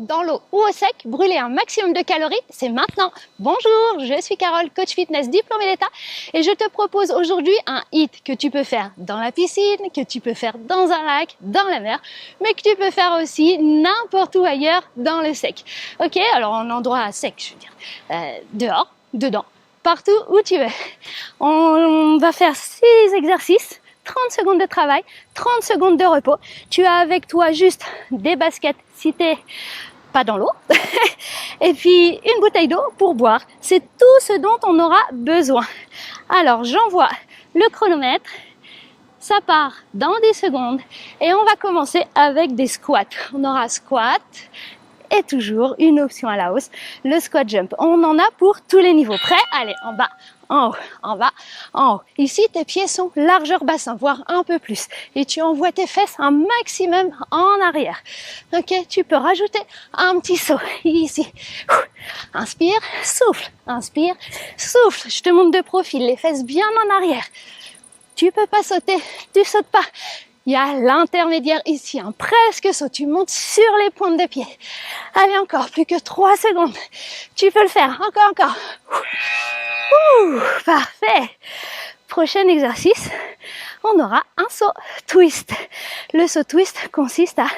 dans l'eau ou au sec, brûler un maximum de calories, c'est maintenant. Bonjour, je suis Carole, coach fitness diplômée d'État et je te propose aujourd'hui un HIIT que tu peux faire dans la piscine, que tu peux faire dans un lac, dans la mer, mais que tu peux faire aussi n'importe où ailleurs dans le sec. Ok, alors en endroit sec, je veux dire, dehors, dedans, partout où tu veux. On va faire 6 exercices. 30 secondes de travail, 30 secondes de repos. Tu as avec toi juste des baskets si t'es pas dans l'eau et puis une bouteille d'eau pour boire. C'est tout ce dont on aura besoin. Alors j'envoie le chronomètre, ça part dans 10 secondes et on va commencer avec des squats. On aura squat et toujours une option à la hausse, le squat jump. On en a pour tous les niveaux. Prêt? Allez, en bas, en haut, en bas, en haut. Ici, tes pieds sont largeur bassin, voire un peu plus. Et tu envoies tes fesses un maximum en arrière. Ok, tu peux rajouter un petit saut ici. Inspire, souffle, inspire, souffle. Je te montre de profil, les fesses bien en arrière. Tu peux pas sauter, tu sautes pas. Il y a l'intermédiaire ici, un presque saut. Tu montes sur les pointes de pied. Allez, encore, plus que 3 secondes. Tu peux le faire, encore. Parfait. Prochain exercice, on aura un saut twist. Le saut twist consiste à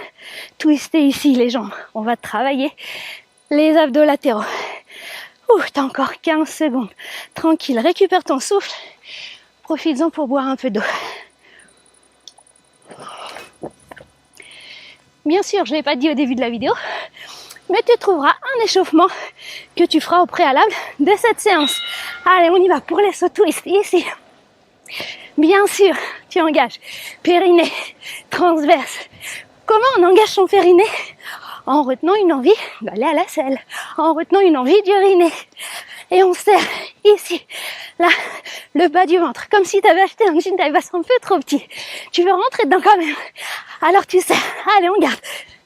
twister ici les jambes. On va travailler les abdos latéraux. T'as encore 15 secondes. Tranquille, récupère ton souffle. Profites-en pour boire un peu d'eau. Bien sûr, je ne l'ai pas dit au début de la vidéo, mais tu trouveras un échauffement que tu feras au préalable de cette séance. Allez, on y va pour les sauts twist ici. Bien sûr, tu engages périnée, transverse. Comment on engage son périnée? En retenant une envie d'aller à la selle, en retenant une envie d'uriner. Et on serre ici, là, le bas du ventre, comme si tu avais acheté un jean taille basse un peu trop petit. Tu veux rentrer dedans quand même. Alors tu serres. Allez, on garde.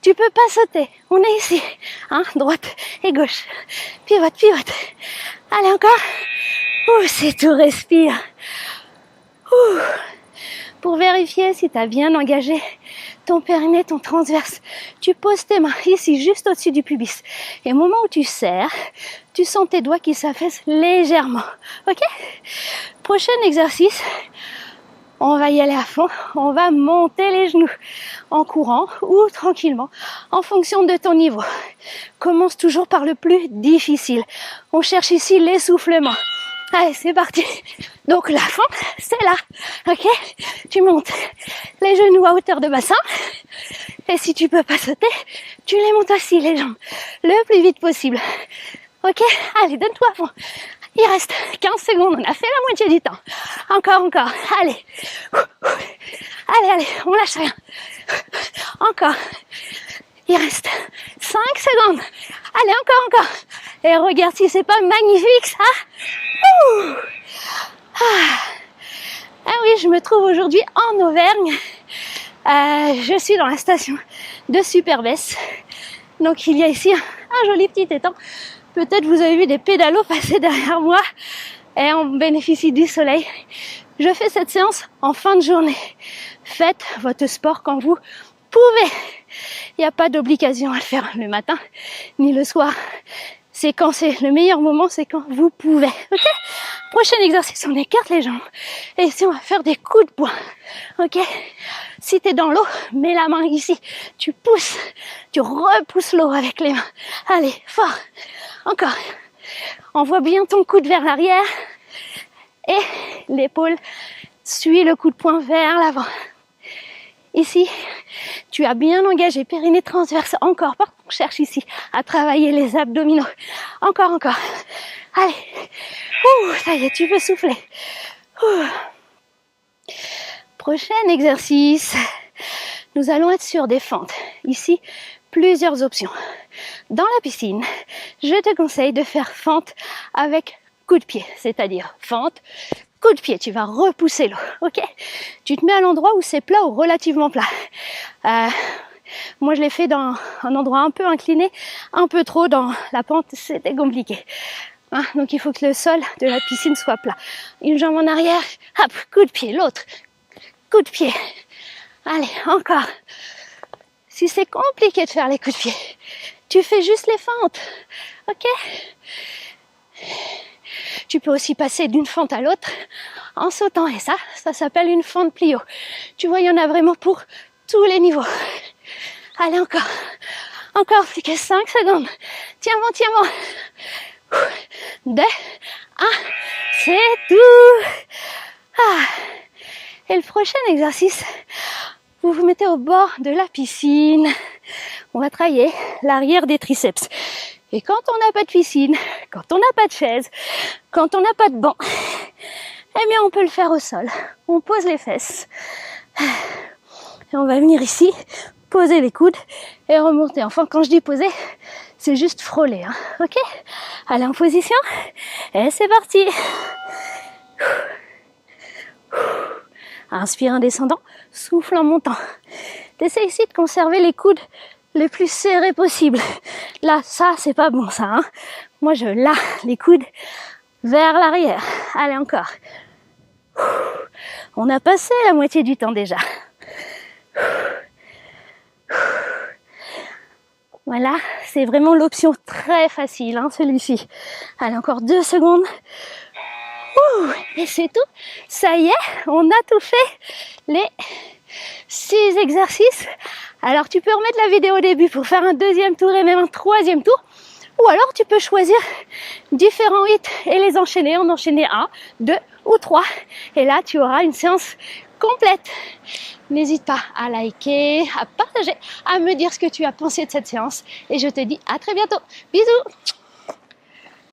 Tu peux pas sauter. On est ici, hein, droite et gauche. Pivote, pivote. Allez, encore. C'est tout, respire. Pour vérifier si tu as bien engagé ton périnée, ton transverse, tu poses tes mains ici, juste au-dessus du pubis. Et au moment où tu serres, tu sens tes doigts qui s'affaissent légèrement. Ok? Prochain exercice, on va y aller à fond. On va monter les genoux en courant ou tranquillement, en fonction de ton niveau. Commence toujours par le plus difficile. On cherche ici l'essoufflement. Allez, c'est parti. Donc la fente, c'est là, ok? Tu montes les genoux à hauteur de bassin. Et si tu peux pas sauter, tu les montes assis, les jambes, le plus vite possible. Ok? Allez, donne-toi à fond. Il reste 15 secondes, on a fait la moitié du temps. Encore. Allez. Allez, on lâche rien. Encore. Il reste 5 secondes. Allez, encore. Et regarde si c'est pas magnifique, ça. Ah oui, je me trouve aujourd'hui en Auvergne. Je suis dans la station de Superbès. Donc il y a ici un joli petit étang. Peut-être vous avez vu des pédalos passer derrière moi. Et on bénéficie du soleil. Je fais cette séance en fin de journée. Faites votre sport quand vous pouvez. Il n'y a pas d'obligation à le faire le matin ni le soir. C'est quand c'est le meilleur moment, c'est quand vous pouvez. Ok? Prochain exercice, on écarte les jambes. Et ici, on va faire des coups de poing. Ok? Si tu es dans l'eau, mets la main ici. Tu pousses. Tu repousses l'eau avec les mains. Allez, fort. Encore. Envoie bien ton coude vers l'arrière. Et l'épaule suit le coup de poing vers l'avant. Ici, tu as bien engagé périnée transverse. Encore, on cherche ici à travailler les abdominaux. Encore. Allez. Ça y est, tu peux souffler. Prochain exercice. Nous allons être sur des fentes. Ici, plusieurs options. Dans la piscine, je te conseille de faire fente avec coup de pied. C'est-à-dire fente, coup de pied, tu vas repousser l'eau, ok? Tu te mets à l'endroit où c'est plat ou relativement plat. Moi, je l'ai fait dans un endroit un peu incliné, un peu trop dans la pente, c'était compliqué. Hein, donc, il faut que le sol de la piscine soit plat. Une jambe en arrière, hop, coup de pied, l'autre, coup de pied. Allez, encore. Si c'est compliqué de faire les coups de pied, tu fais juste les fentes, ok? Tu peux aussi passer d'une fente à l'autre en sautant, et ça s'appelle une fente plio. Tu vois, il y en a vraiment pour tous les niveaux. Allez, encore plus que 5 secondes. Tiens bon. 2, 1, c'est tout. Et le prochain exercice, vous vous mettez au bord de la piscine. On va travailler l'arrière des triceps. Et quand on n'a pas de piscine, quand on n'a pas de chaise, quand on n'a pas de banc, eh bien on peut le faire au sol. On pose les fesses. Et on va venir ici, poser les coudes et remonter. Enfin, quand je dis poser, c'est juste frôler. Hein. Ok? Allez en position. Et c'est parti. Inspire en descendant, souffle en montant. T'essaies ici de conserver les coudes les plus serrés possible. Là, ça, c'est pas bon, ça. Hein. Moi, je lâche les coudes vers l'arrière. Allez, encore. On a passé la moitié du temps déjà. Voilà, c'est vraiment l'option très facile, hein, celui-ci. Allez, encore 2 secondes. Et c'est tout. Ça y est, on a tout fait. Les 6 exercices. Alors, tu peux remettre la vidéo au début pour faire un deuxième tour et même un troisième tour. Ou alors, tu peux choisir différents hits et les enchaîner, en enchaîner 1, 2 ou 3. Et là, tu auras une séance complète. N'hésite pas à liker, à partager, à me dire ce que tu as pensé de cette séance. Et je te dis à très bientôt. Bisous!